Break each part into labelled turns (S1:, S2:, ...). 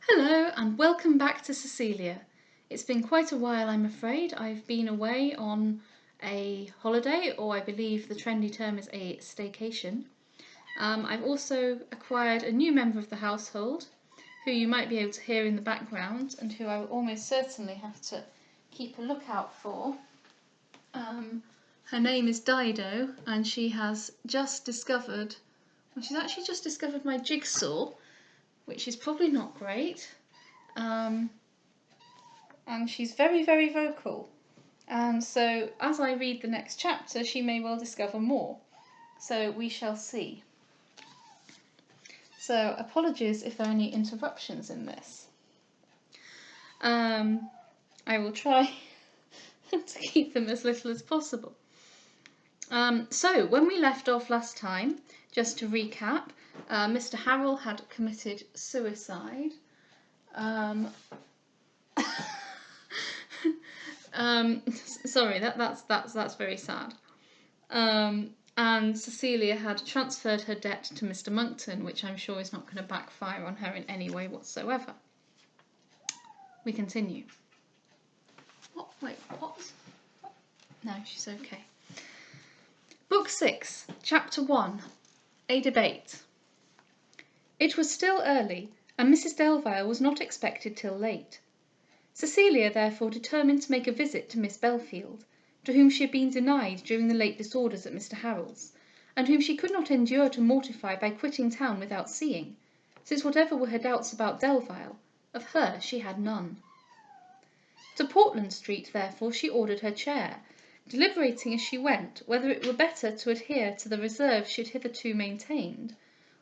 S1: Hello and welcome back to Cecilia. It's been quite a while, I'm afraid. I've been away on a holiday, or I believe the trendy term is a staycation. I've also acquired a new member of the household, who you might be able to hear in the background and who I will almost certainly have to keep a lookout for. Her name is Dido, and she has just discovered, she's actually just discovered my jigsaw, which is probably not great. And she's very, very vocal. And so as I read the next chapter, she may well discover more. So we shall see. So apologies if there are any interruptions in this. I will try to keep them as little as possible. So when we left off last time, just to recap, Mr. Harrell had committed suicide. Sorry, that's very sad. And Cecilia had transferred her debt to Mr. Monckton, which I'm sure is not going to backfire on her in any way whatsoever. We continue. What? Wait, what? No, she's okay. Book 6, Chapter 1, A Debate. It was still early, and Mrs. Delvile was not expected till late. Cecilia therefore determined to make a visit to Miss Belfield, to whom she had been denied during the late disorders at Mr. Harrel's, and whom she could not endure to mortify by quitting town without seeing, since whatever were her doubts about Delvile, of her she had none. To Portland Street, therefore, she ordered her chair, deliberating as she went whether it were better to adhere to the reserve she had hitherto maintained,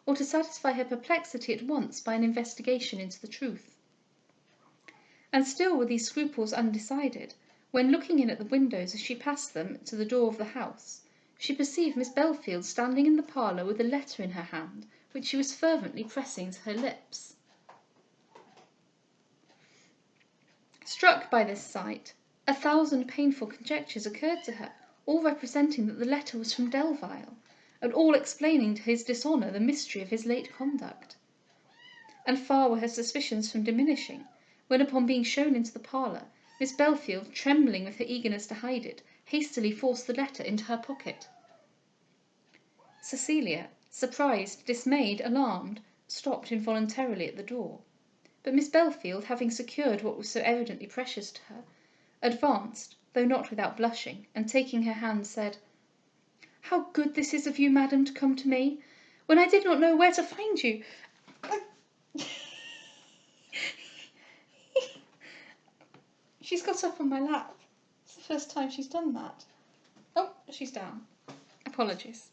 S1: or to satisfy her perplexity at once by an investigation into the truth. And still were these scruples undecided, when, looking in at the windows as she passed them to the door of the house, she perceived Miss Belfield standing in the parlour with a letter in her hand, which she was fervently pressing to her lips. Struck by this sight, 1,000 painful conjectures occurred to her, all representing that the letter was from Delvile, and all explaining to his dishonour the mystery of his late conduct. And far were her suspicions from diminishing, when, upon being shown into the parlour, Miss Belfield, trembling with her eagerness to hide it, hastily forced the letter into her pocket. Cecilia, surprised, dismayed, alarmed, stopped involuntarily at the door. But Miss Belfield, having secured what was so evidently precious to her, advanced, though not without blushing, and taking her hand, said, "How good this is of you, madam, to come to me, when I did not know where to find you." She's got up on my lap. It's the first time she's done that. Oh, she's down. Apologies.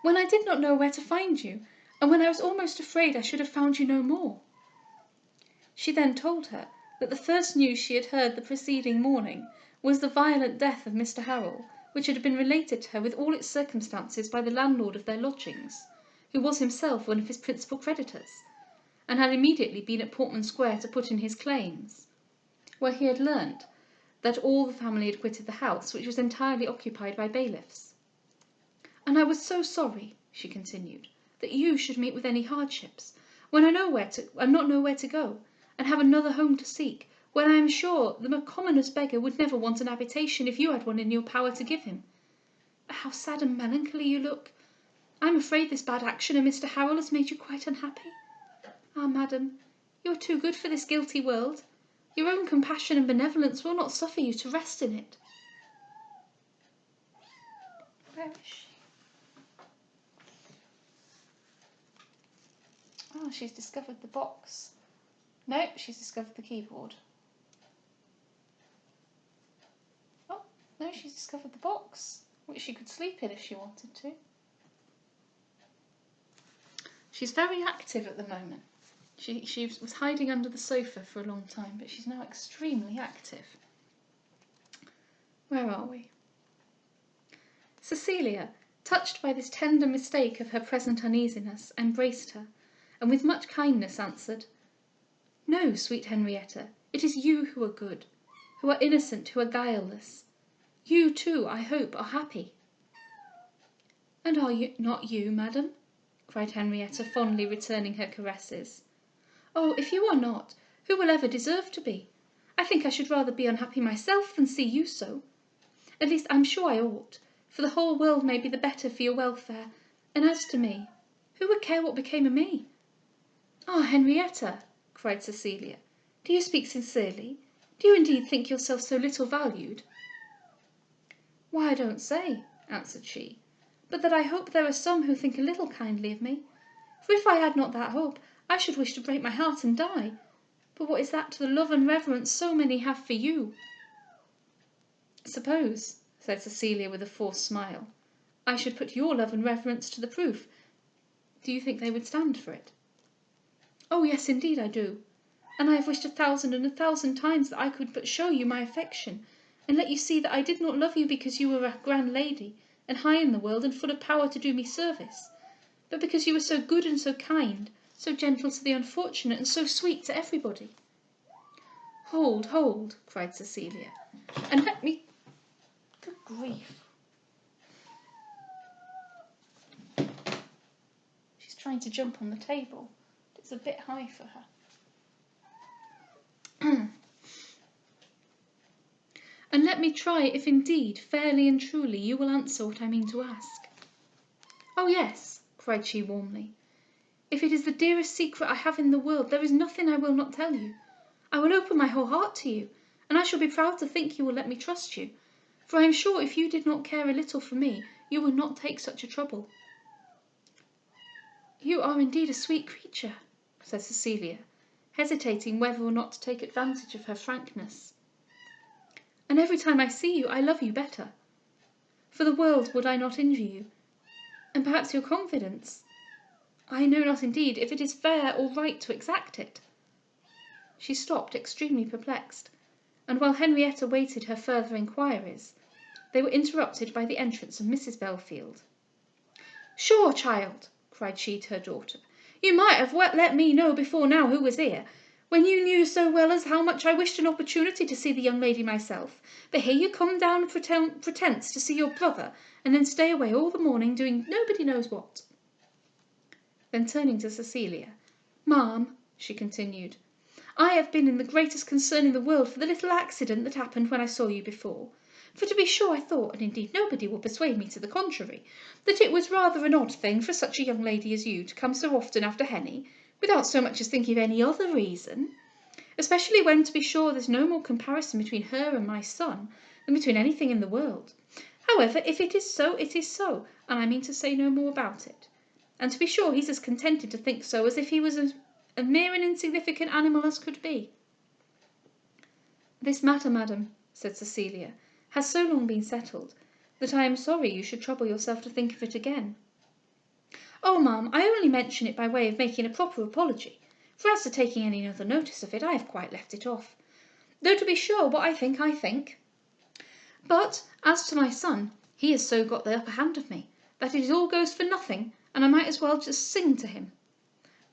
S1: "When I did not know where to find you, and when I was almost afraid I should have found you no more." She then told her that the first news she had heard the preceding morning was the violent death of Mr. Harrel, which had been related to her with all its circumstances by the landlord of their lodgings, who was himself one of his principal creditors, and had immediately been at Portman Square to put in his claims, where he had learnt that all the family had quitted the house, which was entirely occupied by bailiffs. "And I was so sorry," she continued, "that you should meet with any hardships, when I not know where to go, and have another home to seek, when I am sure the commonest beggar would never want an habitation if you had one in your power to give him. How sad and melancholy you look! I am afraid this bad action of Mr. Harrel has made you quite unhappy. Ah, madam, you are too good for this guilty world. Your own compassion and benevolence will not suffer you to rest in it." Where is she? Oh, she's discovered the box. No, she's discovered the keyboard. Oh, no, she's discovered the box, which she could sleep in if she wanted to. She's very active at the moment. She was hiding under the sofa for a long time, but she's now extremely active. Where are we? Cecilia, touched by this tender mistake of her present uneasiness, embraced her, and with much kindness answered, "No, sweet Henrietta, it is you who are good, who are innocent, who are guileless. You, too, I hope, are happy." "And are not you, madam?" cried Henrietta, fondly returning her caresses. Oh, if you are not, who will ever deserve to be? I think I should rather be unhappy myself than see you so. At least I'm sure I ought, for the whole world may be the better for your welfare, and as to me, who would care what became of me?" "Ah, Henrietta," cried Cecilia, "do you speak sincerely? Do you indeed think yourself so little valued?" "Why, I don't say," answered she, "but that I hope there are some who think a little kindly of me. For if I had not that hope, I should wish to break my heart and die. But what is that to the love and reverence so many have for you?" "Suppose," said Cecilia with a forced smile, "I should put your love and reverence to the proof, do you think they would stand for it?" "Oh yes, indeed I do. And I have wished 1,000 times that I could but show you my affection, and let you see that I did not love you because you were a grand lady, and high in the world, and full of power to do me service, but because you were so good and so kind, so gentle to the unfortunate, and so sweet to everybody." "Hold, hold," cried Cecilia, "and let me... Good grief. She's trying to jump on the table. It's a bit high for her. "And let me try if indeed, fairly and truly, you will answer what I mean to ask." "Oh yes," cried she warmly. "If it is the dearest secret I have in the world, there is nothing I will not tell you. I will open my whole heart to you, and I shall be proud to think you will let me trust you, for I am sure if you did not care a little for me, you would not take such a trouble." "You are indeed a sweet creature," said Cecilia, hesitating whether or not to take advantage of her frankness. "And every time I see you, I love you better. For the world would I not injure you, and perhaps your confidence. I know not indeed if it is fair or right to exact it." She stopped, extremely perplexed, and while Henrietta waited her further inquiries, they were interrupted by the entrance of Mrs. Belfield. "Sure, child," cried she to her daughter, "you might have let me know before now who was here, when you knew so well as how much I wished an opportunity to see the young lady myself. But here you come down pretence to see your brother, and then stay away all the morning doing nobody knows what." Then turning to Cecilia, "Ma'am," she continued, "I have been in the greatest concern in the world for the little accident that happened when I saw you before. For to be sure I thought, and indeed nobody will persuade me to the contrary, that it was rather an odd thing for such a young lady as you to come so often after Henny, without so much as thinking of any other reason, especially when to be sure there's no more comparison between her and my son than between anything in the world. However, if it is so, it is so, and I mean to say no more about it. And to be sure he's as contented to think so as if he was a mere and insignificant animal as could be." "This matter, madam," said Cecilia, "has so long been settled, that I am sorry you should trouble yourself to think of it again." "Oh, ma'am, I only mention it by way of making a proper apology, for as to taking any other notice of it, I have quite left it off. Though to be sure, what I think. But as to my son, he has so got the upper hand of me, that it all goes for nothing, and I might as well just sing to him.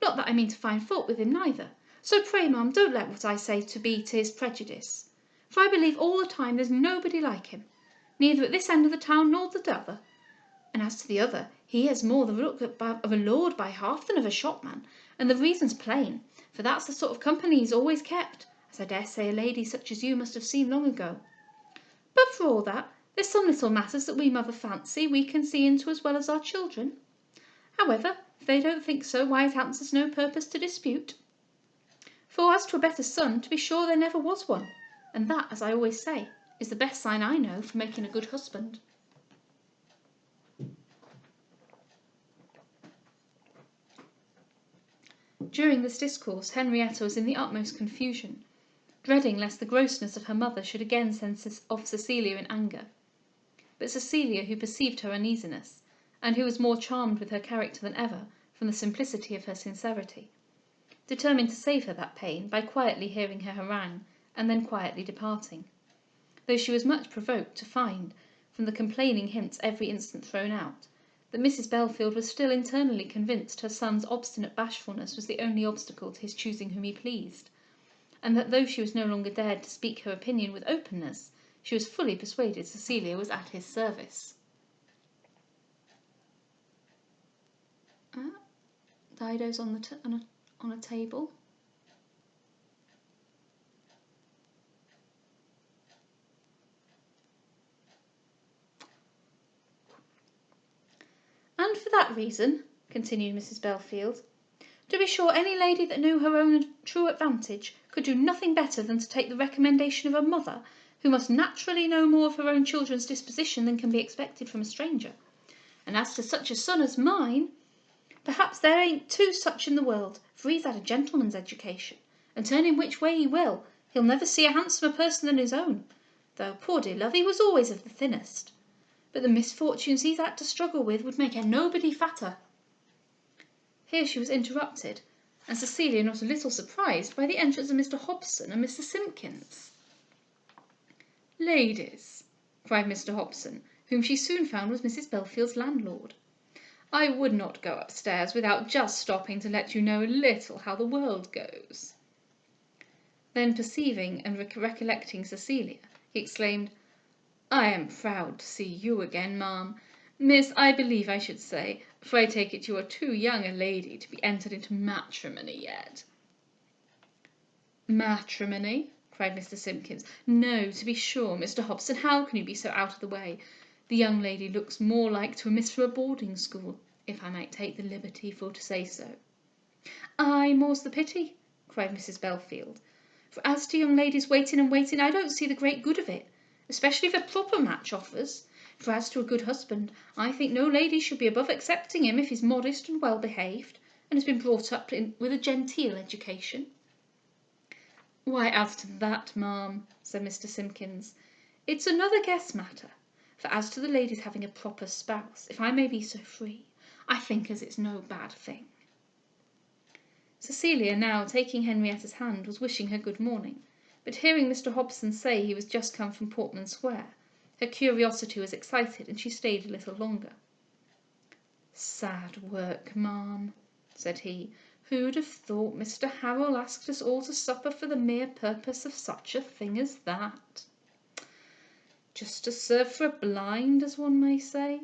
S1: Not that I mean to find fault with him neither, so pray, ma'am, don't let what I say to be to his prejudice, for I believe all the time there's nobody like him, neither at this end of the town nor the t'other. And as to the other, he has more the look of a lord by half than of a shopman, and the reason's plain, for that's the sort of company he's always kept, as I dare say a lady such as you must have seen long ago. But for all that, there's some little matters that we mother fancy we can see into as well as our children. However, if they don't think so, why it answers no purpose to dispute. For as to a better son, to be sure there never was one, and that, as I always say, is the best sign I know for making a good husband." During this discourse Henrietta was in the utmost confusion, dreading lest the grossness of her mother should again send off Cecilia in anger. But Cecilia, who perceived her uneasiness, and who was more charmed with her character than ever from the simplicity of her sincerity, determined to save her that pain by quietly hearing her harangue, and then quietly departing, though she was much provoked to find, from the complaining hints every instant thrown out, that Mrs. Belfield was still internally convinced her son's obstinate bashfulness was the only obstacle to his choosing whom he pleased, and that though she was no longer dared to speak her opinion with openness, she was fully persuaded Cecilia was at his service. Dido's on a table. And for that reason, continued Mrs. Belfield, to be sure any lady that knew her own true advantage could do nothing better than to take the recommendation of a mother, who must naturally know more of her own children's disposition than can be expected from a stranger. And as to such a son as mine, perhaps there ain't two such in the world, for he's had a gentleman's education, and turn him which way he will, he'll never see a handsomer person than his own, though, poor dear love, he was always of the thinnest. But the misfortunes he's had to struggle with would make a nobody fatter. Here she was interrupted, and Cecilia not a little surprised by the entrance of Mr. Hobson and Mr. Simpkins. "Ladies," cried Mr. Hobson, whom she soon found was Mrs. Belfield's landlord, "I would not go upstairs without just stopping to let you know a little how the world goes." Then perceiving and recollecting Cecilia, he exclaimed, "I am proud to see you again, ma'am. Miss, I believe I should say, for I take it you are too young a lady to be entered into matrimony yet." "Matrimony?" cried Mr. Simpkins. "No, to be sure, Mr. Hobson, how can you be so out of the way? The young lady looks more like to a miss from a boarding school, if I might take the liberty for to say so." "Ay, more's the pity," cried Mrs. Belfield, "for as to young ladies waiting and waiting, I don't see the great good of it, especially if a proper match offers. For as to a good husband, I think no lady should be above accepting him if he's modest and well behaved, and has been brought up with a genteel education." "Why, as to that, ma'am," said Mr. Simpkins, "it's another guess matter. For as to the ladies having a proper spouse, if I may be so free, I think as it's no bad thing." Cecilia now, taking Henrietta's hand, was wishing her good morning, but hearing Mr. Hobson say he was just come from Portman Square, her curiosity was excited, and she stayed a little longer. "Sad work, ma'am," said he. "Who'd have thought Mr. Harrel asked us all to supper for the mere purpose of such a thing as that? Just to serve for a blind, as one may say.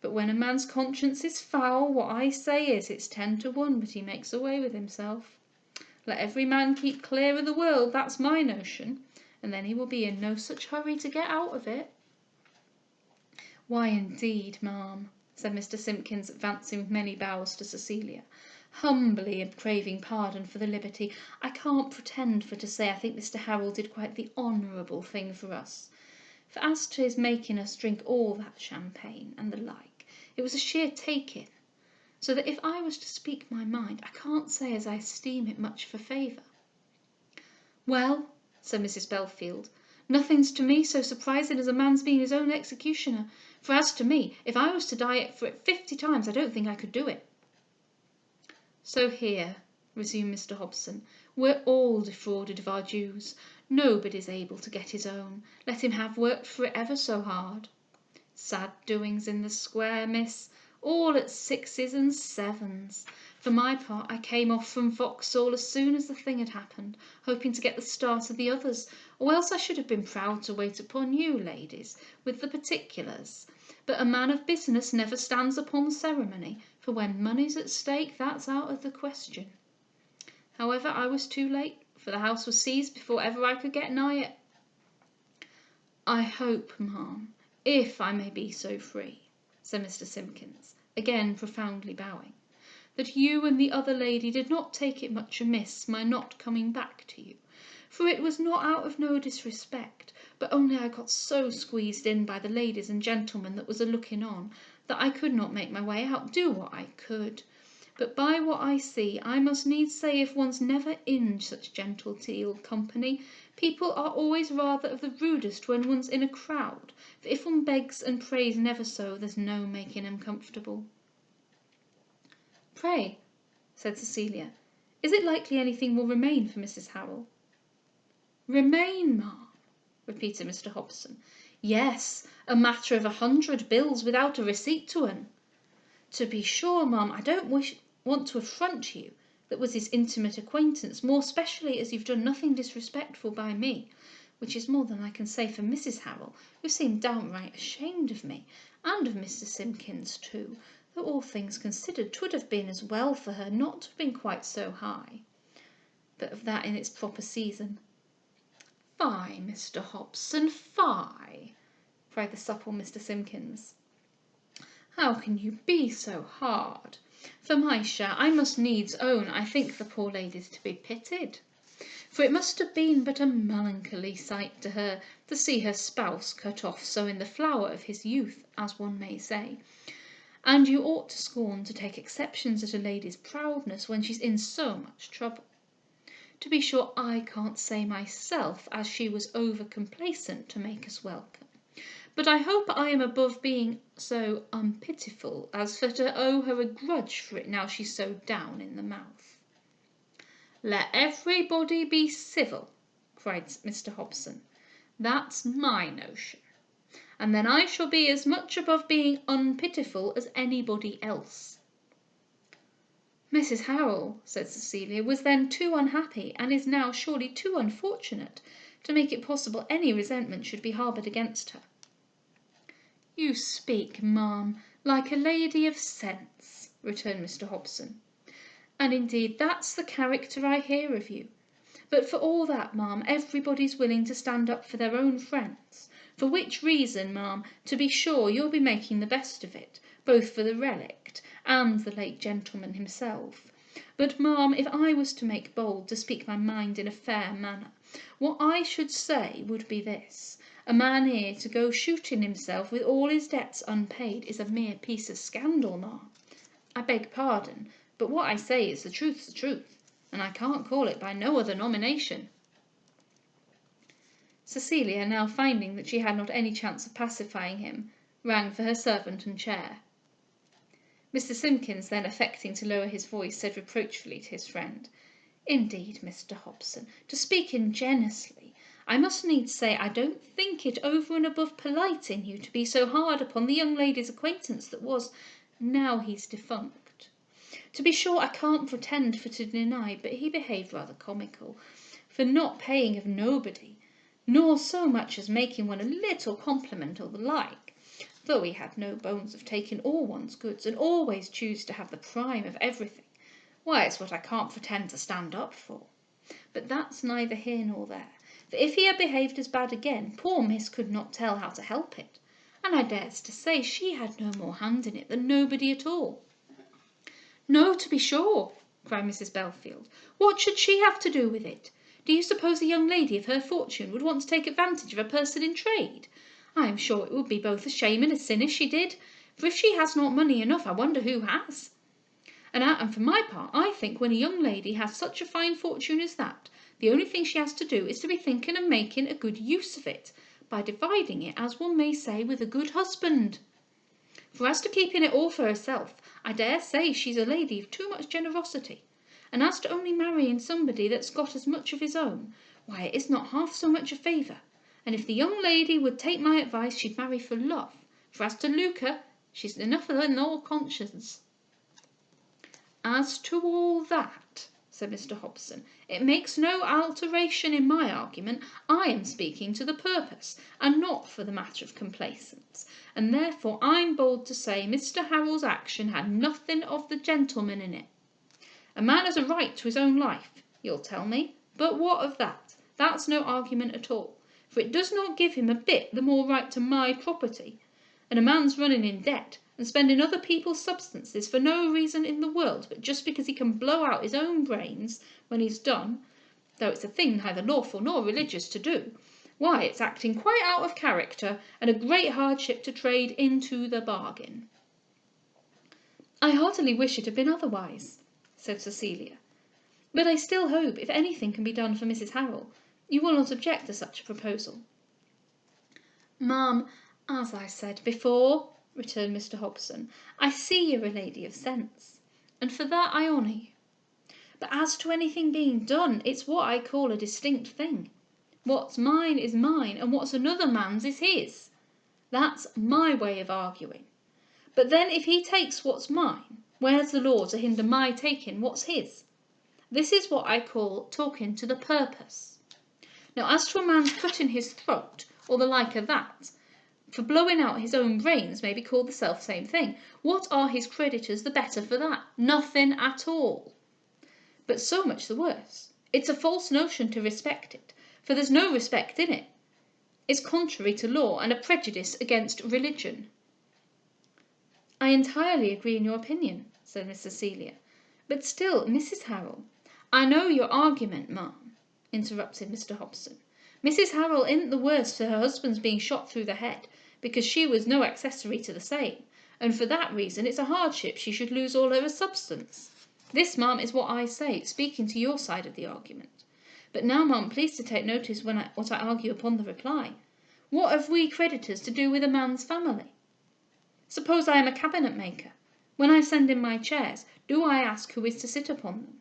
S1: But when a man's conscience is foul, what I say is, it's 10 to 1 but he makes away with himself. Let every man keep clear of the world, that's my notion, and then he will be in no such hurry to get out of it." "Why, indeed, ma'am," said Mr. Simpkins, advancing with many bows to Cecilia, "humbly craving pardon for the liberty, I can't pretend for to say I think Mr. Harrel did quite the honourable thing for us. For as to his making us drink all that champagne, and the like, it was a sheer take-in, so that if I was to speak my mind, I can't say as I esteem it much for favour." "Well," said Mrs. Belfield, "nothing's to me so surprising as a man's being his own executioner, for as to me, if I was to die for it 50 times, I don't think I could do it." "So here," resumed Mr. Hobson, "we're all defrauded of our dues. Nobody's able to get his own, let him have worked for it ever so hard. Sad doings in the square, miss, all at 6s and 7s. For my part, I came off from Vauxhall as soon as the thing had happened, hoping to get the start of the others, or else I should have been proud to wait upon you, ladies, with the particulars. But a man of business never stands upon ceremony, for when money's at stake, that's out of the question. However, I was too late, for the house was seized before ever I could get nigh it. I hope, ma'am, if I may be so free," said Mr. Simpkins, again profoundly bowing, "that you and the other lady did not take it much amiss my not coming back to you, for it was not out of no disrespect, but only I got so squeezed in by the ladies and gentlemen that was a-looking on, that I could not make my way out, do what I could. But by what I see, I must needs say if one's never in such genteel company, people are always rather of the rudest when one's in a crowd, for if one begs and prays never so, there's no making 'em comfortable." "Pray," said Cecilia, "is it likely anything will remain for Mrs. Harrel?" "Remain, ma'am?" repeated Mr. Hobson. "Yes, a matter of 100 bills without a receipt to 'un. To be sure, ma'am, I don't want to affront you, that was his intimate acquaintance, more specially as you've done nothing disrespectful by me, which is more than I can say for Mrs. Harrel, who seemed downright ashamed of me, and of Mr. Simpkins too, though all things considered, 'twould have been as well for her not to have been quite so high, but of that in its proper season." "Fie, Mr. Hobson, fie!" cried the supple Mr. Simpkins. How can you be so hard? For my share, I must needs own I think the poor lady's to be pitied. For it must have been but a melancholy sight to her to see her spouse cut off so in the flower of his youth, as one may say. And you ought to scorn to take exceptions at a lady's proudness when she's in so much trouble. To be sure, I can't say myself as she was over complacent to make us welcome, but I hope I am above being so unpitiful as for to owe her a grudge for it now she's so down in the mouth. Let everybody be civil, cried Mr. Hobson. That's my notion. And then I shall be as much above being unpitiful as anybody else. Mrs. Harrel, said Cecilia, was then too unhappy, and is now surely too unfortunate, to make it possible any resentment should be harboured against her. You speak, ma'am, like a lady of sense, returned Mr. Hobson. And indeed that's the character I hear of you. But for all that, ma'am, everybody's willing to stand up for their own friends, for which reason, ma'am, to be sure you'll be making the best of it, both for the relict and the late gentleman himself. But, ma'am, if I was to make bold to speak my mind in a fair manner, what I should say would be this. A man here to go shooting himself with all his debts unpaid is a mere piece of scandal, ma'am. I beg pardon, but what I say is the truth, and I can't call it by no other nomination. Cecilia, now finding that she had not any chance of pacifying him, rang for her servant and chair. Mr. Simpkins, then affecting to lower his voice, said reproachfully to his friend, Indeed, Mr. Hobson, to speak ingenuously, I must needs say I don't think it over and above polite in you to be so hard upon the young lady's acquaintance that was, now he's defunct. To be sure, I can't pretend for to deny, but he behaved rather comical, for not paying of nobody, nor so much as making one a little compliment or the like, though he had no bones of taking all one's goods, and always choose to have the prime of everything. Why, it's what I can't pretend to stand up for. But that's neither here nor there, for if he had behaved as bad again, poor miss could not tell how to help it, and I dares to say she had no more hand in it than nobody at all. No, to be sure, cried Mrs. Belfield. What should she have to do with it? Do you suppose a young lady of her fortune would want to take advantage of a person in trade? I am sure it would be both a shame and a sin if she did, for if she has not money enough, I wonder who has. And for my part, I think when a young lady has such a fine fortune as that, the only thing she has to do is to be thinking of making a good use of it, by dividing it, as one may say, with a good husband. For as to keeping it all for herself, I dare say she's a lady of too much generosity, and as to only marrying somebody that's got as much of his own, why, it is not half so much a favour, and if the young lady would take my advice, she'd marry for love, for as to lucre, she's enough of an old conscience. As to all that, said Mr. Hobson, it makes no alteration in my argument. I am speaking to the purpose, and not for the matter of complaisance, and therefore I'm bold to say Mr. Harrel's action had nothing of the gentleman in it. A man has a right to his own life, you'll tell me, but what of that? That's no argument at all, for it does not give him a bit the more right to my property, and a man's running in debt, and spending other people's substances for no reason in the world but just because he can blow out his own brains when he's done, though it's a thing neither lawful nor religious to do, why, it's acting quite out of character, and a great hardship to trade into the bargain. I heartily wish it had been otherwise, said Cecilia, but I still hope, if anything can be done for Mrs. Harrel, you will not object to such a proposal. Ma'am, as I said before, returned Mr. Hobson, I see you're a lady of sense, and for that I honour you. But as to anything being done, it's what I call a distinct thing. What's mine is mine, and what's another man's is his. That's my way of arguing. But then if he takes what's mine, where's the law to hinder my taking what's his? This is what I call talking to the purpose. Now as to a man's cutting his throat, or the like of that, for blowing out his own brains may be called the self-same thing. What are his creditors the better for that? Nothing at all. But so much the worse. It's a false notion to respect it, for there's no respect in it. It's contrary to law, and a prejudice against religion. I entirely agree in your opinion, said Miss Cecilia. But still, Mrs. Harrel— I know your argument, ma'am, interrupted Mr. Hobson. Mrs. Harrel isn't the worse for her husband's being shot through the head, because she was no accessory to the same, and for that reason it's a hardship she should lose all her substance. This, ma'am, is what I say, speaking to your side of the argument. But now, ma'am, please to take notice what I argue upon the reply. What have we creditors to do with a man's family? Suppose I am a cabinet maker. When I send in my chairs, do I ask who is to sit upon them?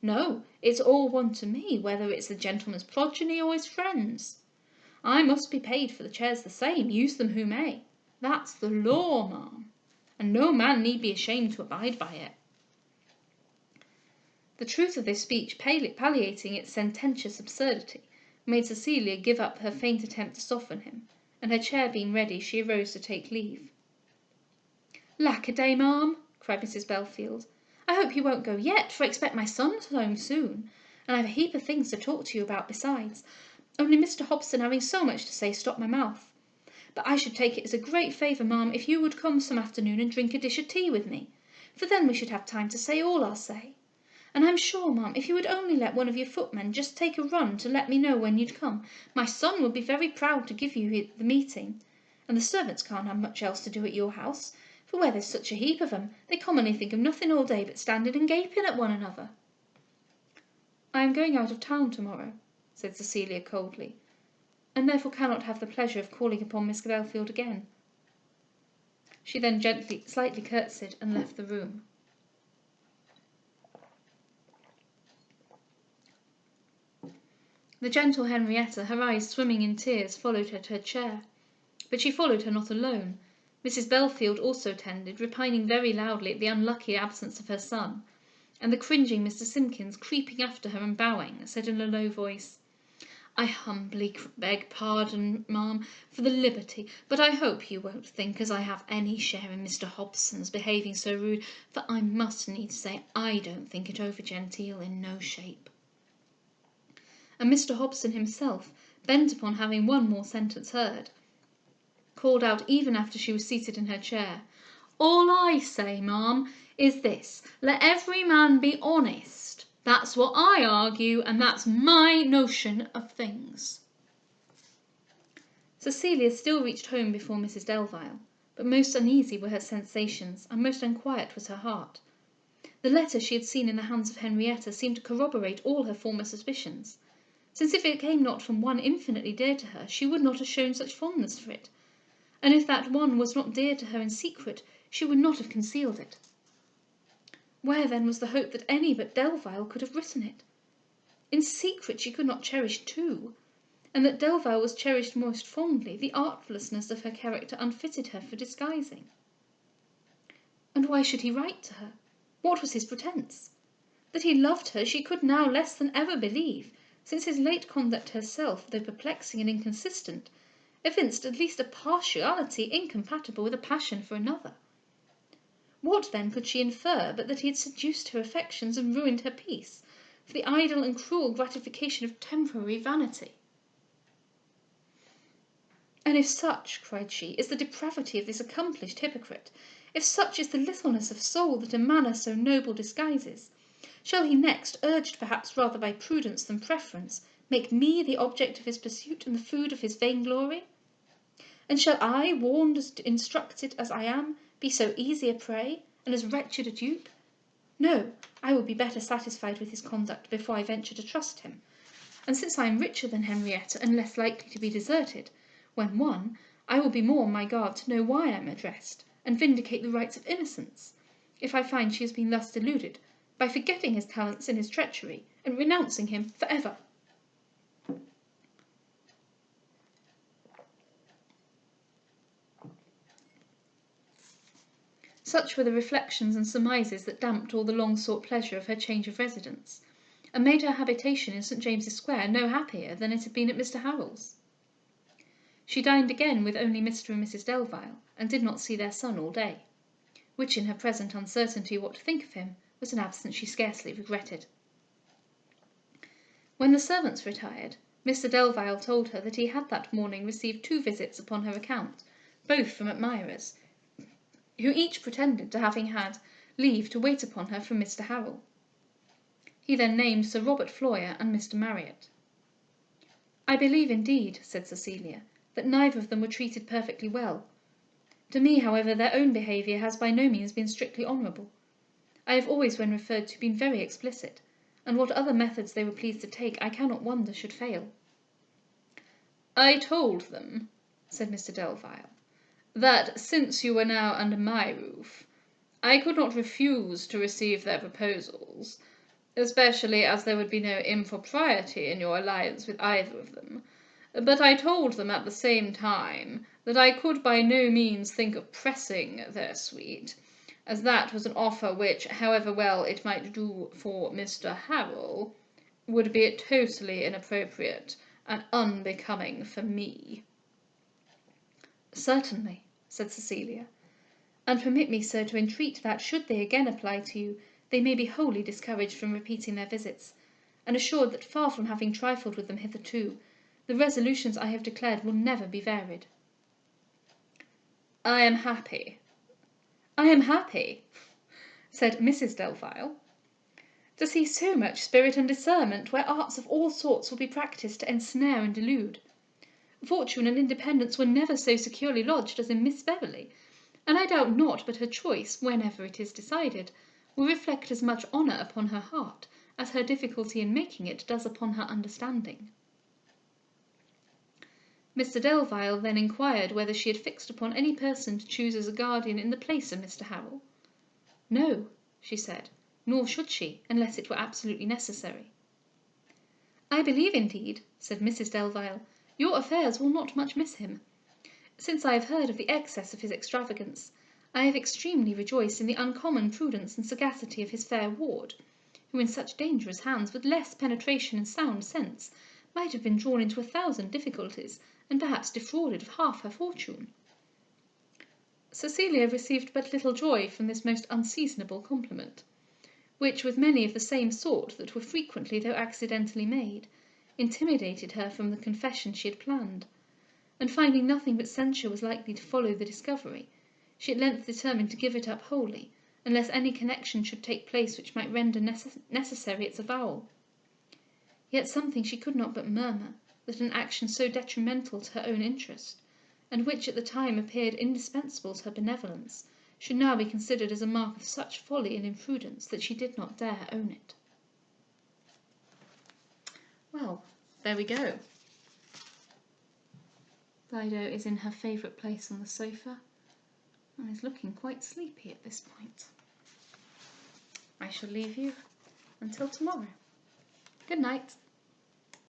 S1: No, it's all one to me whether it's the gentleman's progeny or his friends. I must be paid for the chairs the same, use them who may. That's the law, ma'am, and no man need be ashamed to abide by it. The truth of this speech, palliating its sententious absurdity, made Cecilia give up her faint attempt to soften him, and her chair being ready, she arose to take leave. "Lack-a-day, ma'am," cried Mrs. Belfield. "I hope you won't go yet, for I expect my son home soon, and I've a heap of things to talk to you about besides. Only Mr. Hobson having so much to say stopped my mouth. But I should take it as a great favour, ma'am, if you would come some afternoon and drink a dish of tea with me, for then we should have time to say all our say. And I'm sure, ma'am, if you would only let one of your footmen just take a run to let me know when you'd come, my son would be very proud to give you the meeting. And the servants can't have much else to do at your house, for where there's such a heap of 'em, they commonly think of nothing all day but standing and gaping at one another." "I am going out of town tomorrow," said Cecilia coldly, "and therefore cannot have the pleasure of calling upon Miss Belfield again." She then slightly curtsied and left the room. The gentle Henrietta, her eyes swimming in tears, followed her to her chair. But she followed her not alone. Mrs. Belfield also tended, repining very loudly at the unlucky absence of her son, and the cringing Mr. Simpkins, creeping after her and bowing, said in a low voice, "I humbly beg pardon, ma'am, for the liberty, but I hope you won't think as I have any share in Mr. Hobson's behaving so rude, for I must needs say I don't think it over genteel in no shape." And Mr. Hobson himself, bent upon having one more sentence heard, called out even after she was seated in her chair, "All I say, ma'am, is this: let every man be honest. That's what I argue, and that's my notion of things." Cecilia still reached home before Mrs. Delvile, but most uneasy were her sensations, and most unquiet was her heart. The letter she had seen in the hands of Henrietta seemed to corroborate all her former suspicions, since if it came not from one infinitely dear to her, she would not have shown such fondness for it, and if that one was not dear to her in secret, she would not have concealed it. Where then was the hope that any but Delvile could have written it? In secret she could not cherish two, and that Delvile was cherished most fondly, the artfulness of her character unfitted her for disguising. And why should he write to her? What was his pretence? That he loved her she could now less than ever believe, since his late conduct herself, though perplexing and inconsistent, evinced at least a partiality incompatible with a passion for another. What then could she infer but that he had seduced her affections and ruined her peace, for the idle and cruel gratification of temporary vanity? "And if such," cried she, "is the depravity of this accomplished hypocrite, if such is the littleness of soul that a manner so noble disguises, shall he next, urged perhaps rather by prudence than preference, make me the object of his pursuit and the food of his vainglory? And shall I, warned, instructed as I am, be so easy a prey, and as wretched a dupe? No, I will be better satisfied with his conduct before I venture to trust him. And since I am richer than Henrietta, and less likely to be deserted, when won, I will be more on my guard to know why I am addressed, and vindicate the rights of innocence, if I find she has been thus deluded, by forgetting his talents in his treachery, and renouncing him for ever." Such were the reflections and surmises that damped all the long-sought pleasure of her change of residence, and made her habitation in St. James's Square no happier than it had been at Mr. Harrel's. She dined again with only Mr. and Mrs. Delvile, and did not see their son all day, which in her present uncertainty what to think of him was an absence she scarcely regretted. When the servants retired, Mr. Delvile told her that he had that morning received 2 visits upon her account, both from admirers, who each pretended to having had leave to wait upon her from Mr. Harrel. He then named Sir Robert Floyer and Mr. Marriott. "I believe, indeed," said Cecilia, "that neither of them were treated perfectly well. To me, however, their own behaviour has by no means been strictly honourable. I have always, when referred to, been very explicit, and what other methods they were pleased to take, I cannot wonder should fail." "I told them," said Mr. Delvile, "that since you were now under my roof, I could not refuse to receive their proposals, especially as there would be no impropriety in your alliance with either of them. But I told them at the same time that I could by no means think of pressing their suite, as that was an offer which, however well it might do for Mr. Harrel, would be totally inappropriate and unbecoming for me." "Certainly," said Cecilia, "and permit me, sir, to entreat that, should they again apply to you, they may be wholly discouraged from repeating their visits, and assured that, far from having trifled with them hitherto, the resolutions I have declared will never be varied." "I am happy," said Mrs. Delvile, "to see so much spirit and discernment, where arts of all sorts will be practised to ensnare and delude. Fortune and independence were never so securely lodged as in Miss Beverley, and I doubt not but her choice, whenever it is decided, will reflect as much honour upon her heart as her difficulty in making it does upon her understanding." Mr. Delvile then inquired whether she had fixed upon any person to choose as a guardian in the place of Mr. Harrel. "No," she said, "nor should she, unless it were absolutely necessary." "I believe, indeed," said Mrs. Delvile, "your affairs will not much miss him. Since I have heard of the excess of his extravagance, I have extremely rejoiced in the uncommon prudence and sagacity of his fair ward, who in such dangerous hands, with less penetration and sound sense, might have been drawn into 1,000 difficulties, and perhaps defrauded of half her fortune." Cecilia received but little joy from this most unseasonable compliment, which, with many of the same sort that were frequently, though accidentally made, intimidated her from the confession she had planned; and finding nothing but censure was likely to follow the discovery, she at length determined to give it up wholly, unless any connection should take place which might render necessary its avowal. Yet something she could not but murmur, that an action so detrimental to her own interest, and which at the time appeared indispensable to her benevolence, should now be considered as a mark of such folly and imprudence that she did not dare own it. Well, there we go. Dido is in her favourite place on the sofa and is looking quite sleepy at this point. I shall leave you until tomorrow. Good night.